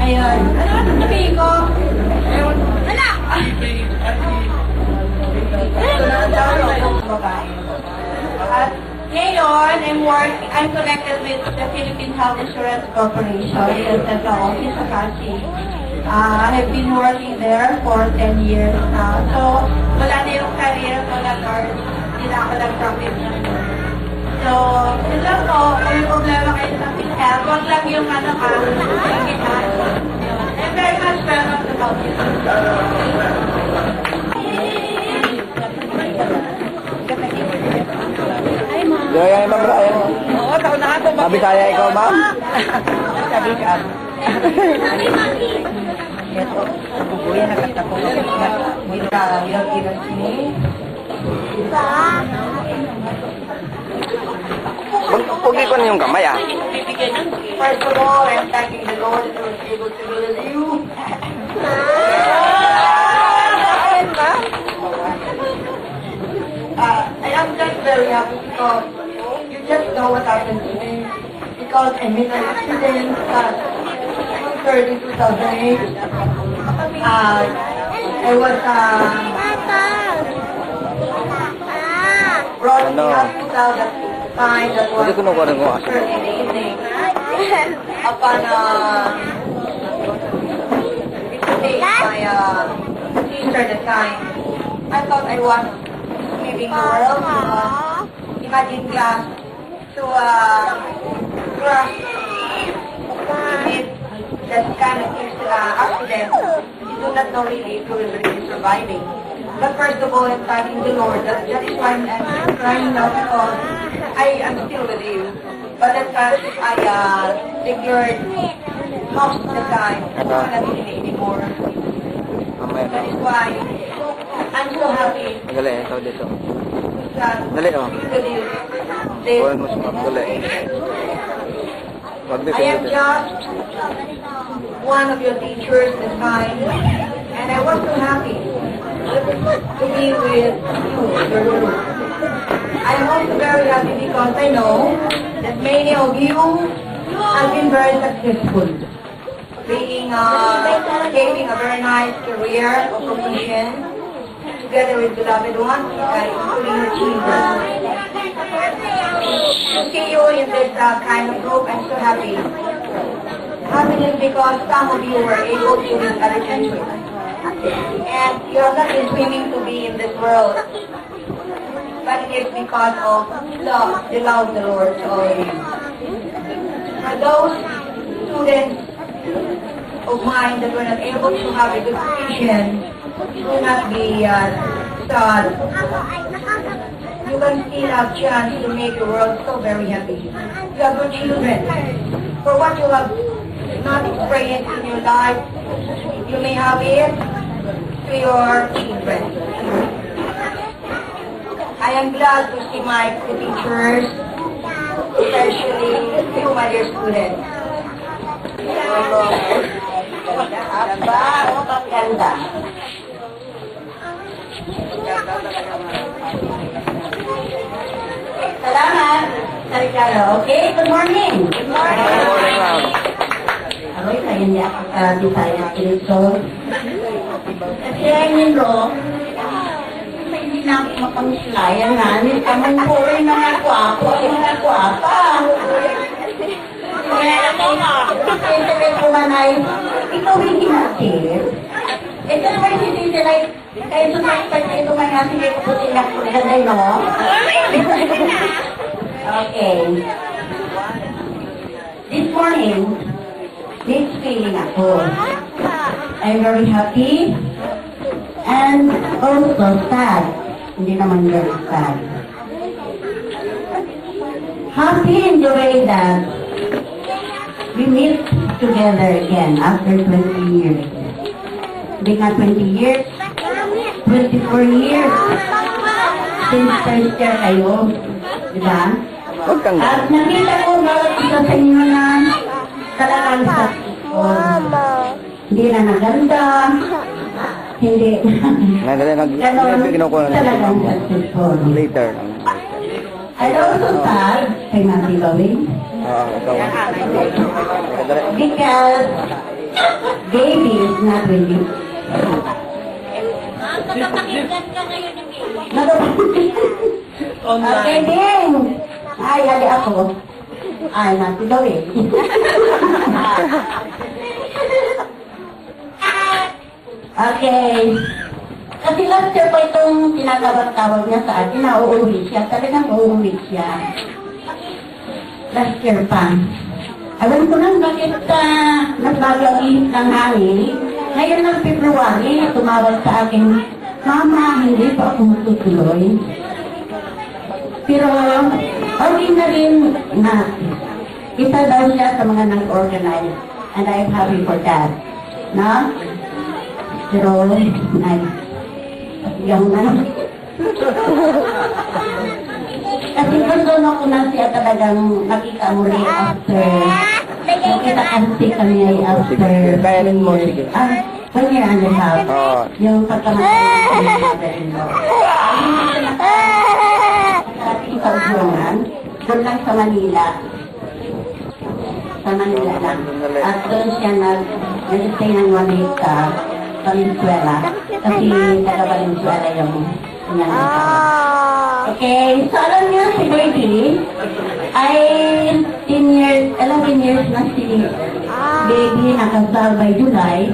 Ayun. Ano ba sasabihin ko? Wala! At ngayon, I'm connected with the Philippine Health Insurance Corporation, the central office sa Kashi. I have been working there for 10 years now. So, wala na yung career ko na nurse. Hindi na ako nag-practice ng nurse. So, yun lang po, kung may problema kayo sa health, wag lang yung I'm very much welcome to help you. Gaya ma'am, ayan. Oo, taon na ako. Sabi kaya ikaw, ma'am? Sabi ka. Ito, bubuya na katapos. Bilang sini. Huwag ko na yung kamay, ah. First of all, I'm thanking the Lord that I was able to be with you. I am just very happy because you just know what happened to me. Because I made an accident in 2008. I was brought in the hospital that time that was in the evening. Upon visiting my sister at the time, I thought I was leaving the world. Imagine glass to crush with that kind of accident. You do not know really if you will really be surviving. But first of all, I'm thanking the Lord. That is why I'm crying now because I am still with you. But at first, I secured most of the time. I'm not living anymore. That is why I'm so happy. Dali, ito dito. That Dali, oh. with you. This, Buwan mo siya, dali. I am just one of your teachers this time, and I was so happy to be with you, your group. I am also very happy because I know that many of you have been very successful, being gaining a very nice career or profession together with beloved ones, including your children. To see you in this kind of group, I'm so happy. Happiness because some of you were able to reach other countries. And you have not been dreaming to be in this world. But it is because of love, the love of the Lord to all of you. For those students of mine that were not able to have a good education, do not be sad. You can still have chance to make the world so very happy. You have your children. For what you have not experienced in your life, you may have it to your children. I am glad to see my teachers, especially you, my dear students. Ganda. Salamat, Sarikaro. Okay, good morning. Good morning. Good morning, ma'am. Aroy, kaya niya Bisaya Pilso. Kasi ayun ro, hindi na ako mapangsilayan na. Kamang buhay na nga ako, ay mga kwapa. Kaya ako na, kasi ko manay, ikaw yung hinakir. Ito naman si Sintilay, kayo sumakit ito man nga sige ko puti na po ganda, no? Okay. This morning, this feeling ako. I'm very happy and also sad. Hindi naman very sad. Happy in the way that we meet together again after 20 years. Hindi nga 20 years, 24 years since first year kayo. Diba? At nakita ko bawat isa sa inyo na talagang successful. Hindi na naganda. Hindi. Talagang successful. Later. I also sad kay Mati Bawing. Because because baby is not really. Nakapakinggan ka ngayon ng baby. Okay, din. Ay, hali ako. Ay, natin daw eh. Okay. Kasi last year pa itong tinatawag-tawag niya sa atin, na uuwi siya. Talagang uuwi siya. Last year pa. Alam ko lang bakit nagbago ang ihip ng hangin. Ngayon ng February, tumawag sa akin, Mama, hindi pa ako matutuloy. Pero, okay na rin na isa daw siya sa mga nag-organize. And I'm happy for that. No? Pero, yung kasi gusto ko na siya talagang nakita muli after. Nakita kasi kami ay after. Kaya rin mo, sige. 1 year and a half. Oo. Yung pagkamatay ng mother-in-law. Sa ating pagdungan, doon lang sa Manila. Sa Manila lang. At doon siya nag-stay ng 1 week sa Valenzuela. Kasi taga Valenzuela yung okay, so alam niyo si baby ay 11 years na si baby nakasal by July.